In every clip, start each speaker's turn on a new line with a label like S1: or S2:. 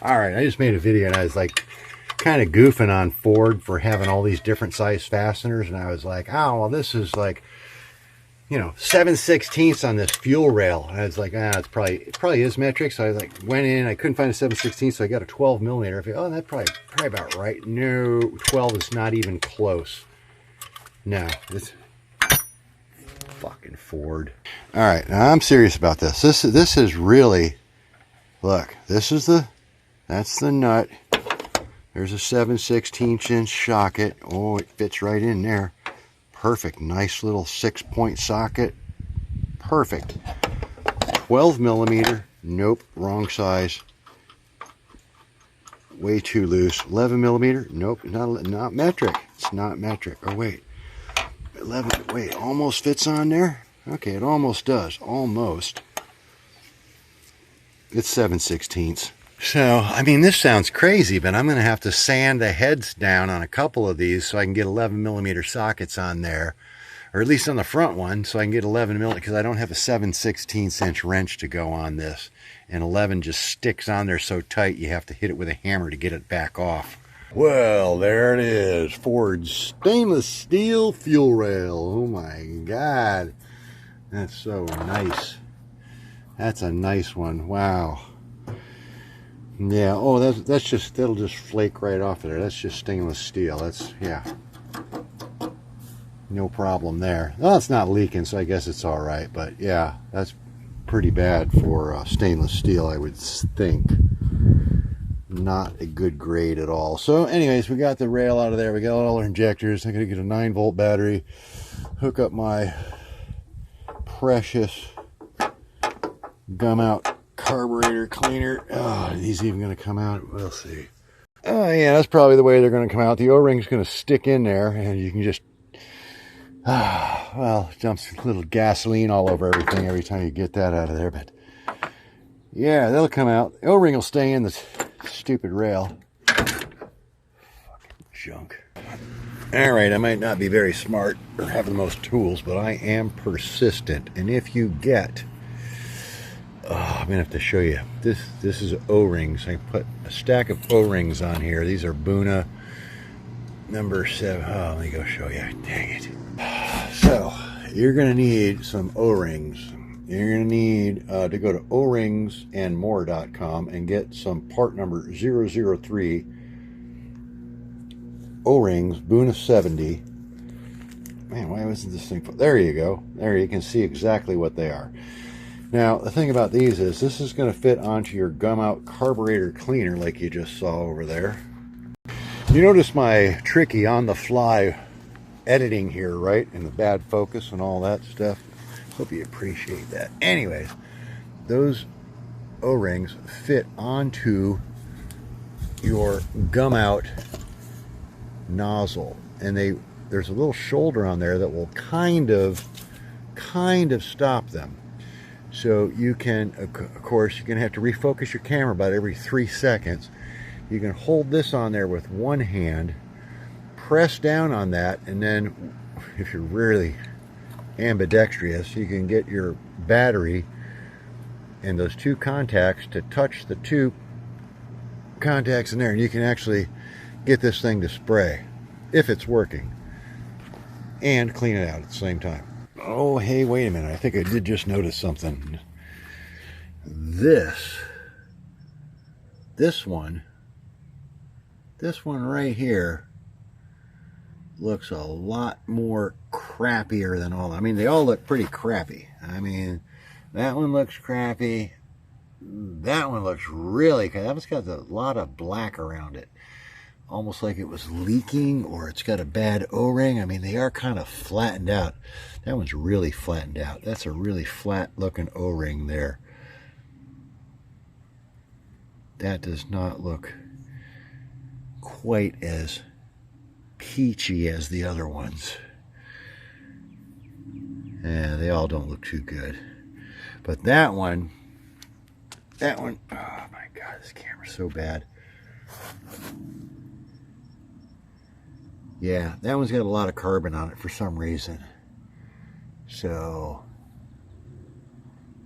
S1: All right, I just made a video and I was like kind of goofing on Ford for having all these different size fasteners, and I was like, oh, well, this is like, you know, 7/16 on this fuel rail. And I was like, it probably is metric. So I like went in, I couldn't find a 7/16, so I got a 12mm. I thought, oh, that's probably about right. No, 12 is not even close. No, this fucking Ford. All right, now I'm serious about this. This is really, look, that's the nut. There's a 7/16 socket. Oh, it fits right in there. Perfect. Nice little 6-point socket. Perfect. 12mm. Nope, wrong size. Way too loose. 11mm. Nope, not metric. It's not metric. Oh, wait. 11. Wait, almost fits on there? Okay, it almost does. Almost. It's 7/16. So, I mean, this sounds crazy, but I'm going to have to sand the heads down on a couple of these so I can get 11mm sockets on there, or at least on the front one, so I can get 11mm, because I don't have a 7/16 wrench to go on this, and 11 just sticks on there so tight you have to hit it with a hammer to get it back off. Well, there it is, Ford's stainless steel fuel rail. Oh my God, that's so nice. That's a nice one. Wow. Yeah, oh, that'll just flake right off of there. That's just stainless steel. That's, yeah, no problem there. Well, it's not leaking, so I guess it's all right. But yeah, that's pretty bad for stainless steel, I would think. Not a good grade at all. So anyways, we got the rail out of there. We got all our injectors. I'm gonna get a 9-volt battery, hook up my precious gum out carburetor cleaner. Oh, he's even going to come out. We'll see. Oh yeah, that's probably the way they're going to come out. The O-ring's going to stick in there, and you can just well, dumps a little gasoline all over everything every time you get that out of there. But yeah, that'll come out. The O-ring will stay in the stupid rail. Fucking junk. All right, I might not be very smart or have the most tools, but I am persistent. And if you get, I'm gonna have to show you. This is O-rings. I put a stack of O-rings on here. These are Buna number 7. Oh, let me go show you. Dang it. So you're gonna need some O-rings. You're gonna need to go to oringsandmore.com and get some part number 003 O-rings, Buna 70. Man, why wasn't this thing? There you go. There you can see exactly what they are. Now, the thing about these is this is going to fit onto your gum out carburetor cleaner like you just saw over there. You notice my tricky on the fly editing here, right? And the bad focus and all that stuff. Hope you appreciate that. Anyways, those O-rings fit onto your gum out nozzle, and there's a little shoulder on there that will kind of stop them. So you can, of course, you're going to have to refocus your camera about every 3 seconds. You can hold this on there with one hand, press down on that, and then if you're really ambidextrous, you can get your battery and those two contacts to touch the two contacts in there, and you can actually get this thing to spray, if it's working, and clean it out at the same time. Oh, hey, wait a minute. I think I did just notice something. This one right here looks a lot more crappier than all. I mean, they all look pretty crappy. I mean, that one looks crappy. That one looks really, that one's got a lot of black around it. Almost like it was leaking, or it's got a bad O-ring. I mean, they are kind of flattened out. That one's really flattened out. That's a really flat looking O-ring there. That does not look quite as peachy as the other ones. Yeah, they all don't look too good. But that one, oh my God, this camera's so bad. Yeah, that one's got a lot of carbon on it for some reason. So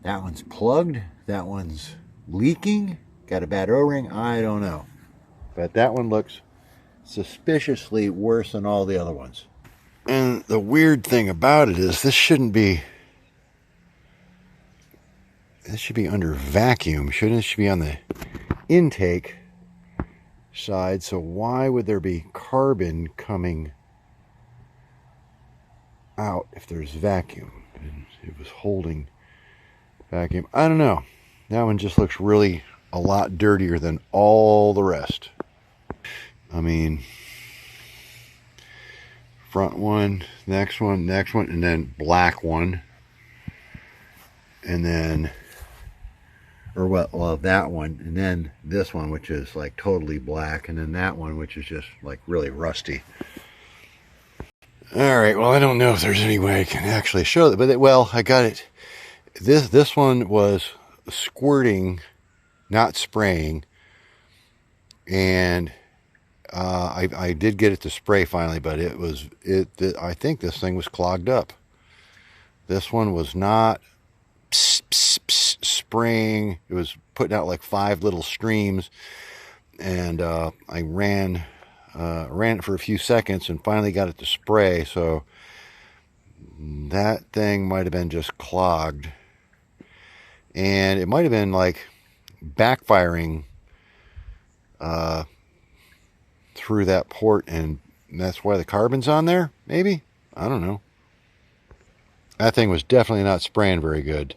S1: that one's plugged. That one's leaking. got a bad O-ring? I don't know. But that one looks suspiciously worse than all the other ones. And the weird thing about it is this should be under vacuum, shouldn't it? It should be on the intake side. So why would there be carbon coming out if there's vacuum? And it was holding vacuum. I don't know. That one just looks really a lot dirtier than all the rest. I mean, front one, next one, and then black one. And then, or well, that one, and then this one, which is like totally black, and then that one, which is just like really rusty. All right, well, I don't know if there's any way I can actually show that, but well, I got it. This one was squirting, not spraying, and I did get it to spray finally, but I think this thing was clogged up. This one was not spraying. It was putting out like 5 little streams, and I ran it for a few seconds and finally got it to spray. So that thing might have been just clogged, and it might have been like backfiring through that port, and that's why the carbon's on there, maybe. I don't know. That thing was definitely not spraying very good.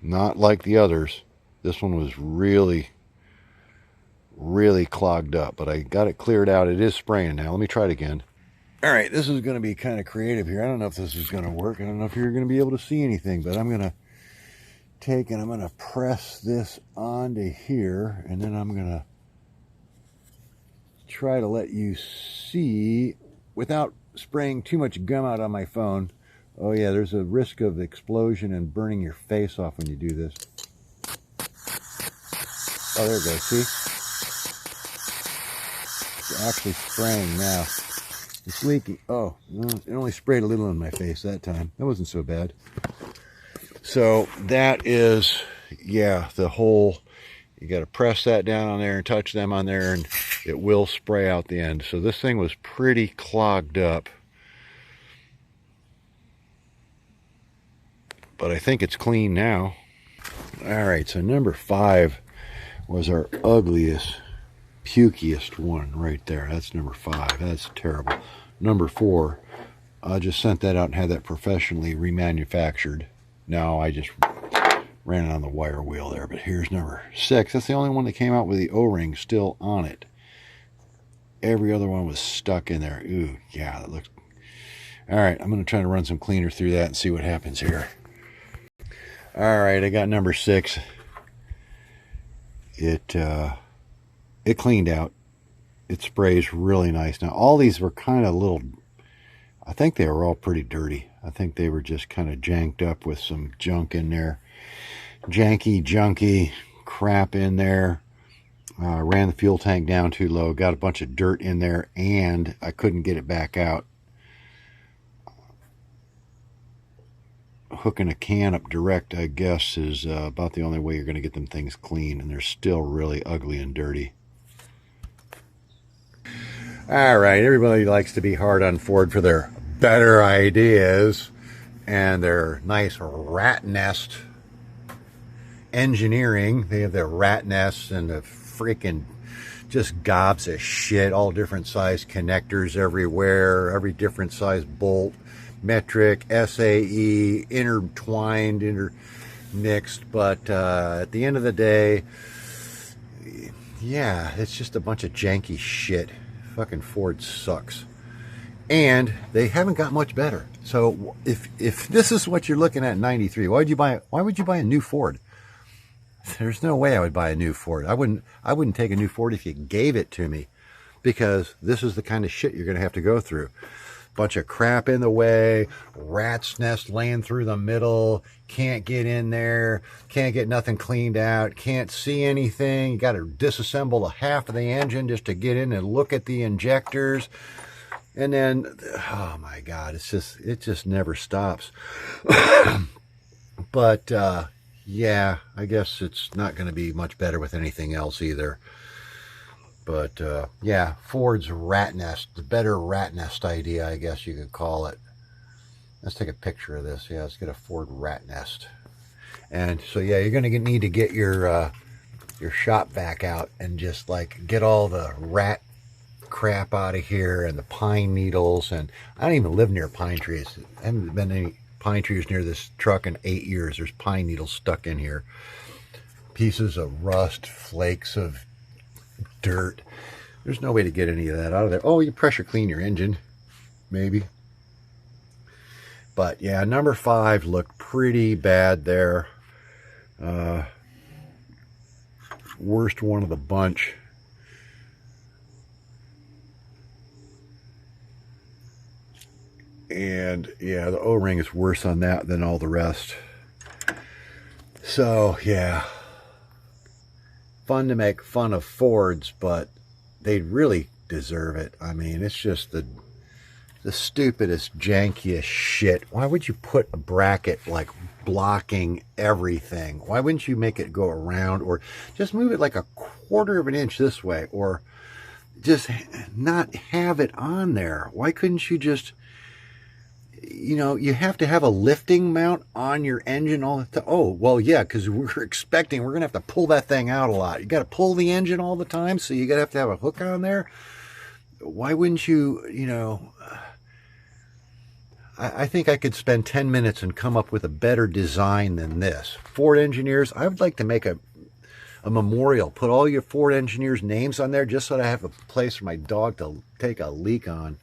S1: Not like the others. This one was really, really clogged up, but I got it cleared out. It is spraying now. Let me try it again. All right, this is going to be kind of creative here. I don't know if this is going to work. I don't know if you're going to be able to see anything, but I'm going to take and I'm going to press this onto here, and then I'm going to try to let you see without spraying too much gum out on my phone. Oh yeah, there's a risk of explosion and burning your face off when you do this. Oh, there it goes, see? It's actually spraying now. It's leaking. Oh, it only sprayed a little on my face that time. That wasn't so bad. So that is, yeah, the whole, you got to press that down on there and touch them on there, and it will spray out the end. So this thing was pretty clogged up, but I think it's clean now. All right, so number 5 was our ugliest, pukiest one right there. That's number 5. That's terrible. Number 4, I just sent that out and had that professionally remanufactured. No, I just ran it on the wire wheel there. But here's number 6. That's the only one that came out with the O-ring still on it. Every other one was stuck in there. Ooh, yeah, that looks... All right, I'm going to try to run some cleaner through that and see what happens here. All right, I got number 6. It cleaned out. It sprays really nice. Now, all these were kind of little... I think they were all pretty dirty. I think they were just kind of janked up with some junk in there. Janky, junky crap in there. Ran the fuel tank down too low. Got a bunch of dirt in there, and I couldn't get it back out. Hooking a can up direct, I guess, is about the only way you're going to get them things clean, and they're still really ugly and dirty. All right, everybody likes to be hard on Ford for their better ideas and their nice rat nest engineering. They have their rat nests and the freaking just gobs of shit, all different size connectors everywhere, every different size bolt, metric, SAE, intertwined, intermixed. But at the end of the day, yeah, it's just a bunch of janky shit. Fucking Ford sucks, and they haven't got much better. So if this is what you're looking at in '93, why would you buy a new Ford? There's no way I would buy a new Ford. I wouldn't take a new Ford if you gave it to me, because this is the kind of shit you're going to have to go through. Bunch of crap in the way, rat's nest laying through the middle, can't get in there, can't get nothing cleaned out, can't see anything. You got to disassemble the half of the engine just to get in and look at the injectors. And then, oh my God, it just never stops. But yeah, I guess it's not going to be much better with anything else either. But yeah, Ford's rat nest, the better rat nest idea, I guess you could call it. Let's take a picture of this. Yeah, let's get a Ford rat nest. And so yeah, you're going to need to get your shop vac out and just like get all the rat crap out of here and the pine needles. And I don't even live near pine trees. I haven't been any pine trees near this truck in 8 years. There's pine needles stuck in here. Pieces of rust, flakes of dirt. There's no way to get any of that out of there. Oh, you pressure clean your engine, maybe. But yeah, number 5 looked pretty bad there. Worst one of the bunch. And yeah, the O-ring is worse on that than all the rest. So yeah, fun to make fun of Fords, but they really deserve it. I mean, it's just the stupidest, jankiest shit. Why would you put a bracket like blocking everything? Why wouldn't you make it go around, or just move it like a quarter of an inch this way, or just not have it on there? Why couldn't you just, you know, you have to have a lifting mount on your engine all the time. Oh, well, yeah, because we're going to have to pull that thing out a lot. You got to pull the engine all the time, so you got to have a hook on there. Why wouldn't you, you know, I think I could spend 10 minutes and come up with a better design than this. Ford engineers, I would like to make a memorial. Put all your Ford engineers' names on there just so that I have a place for my dog to take a leak on.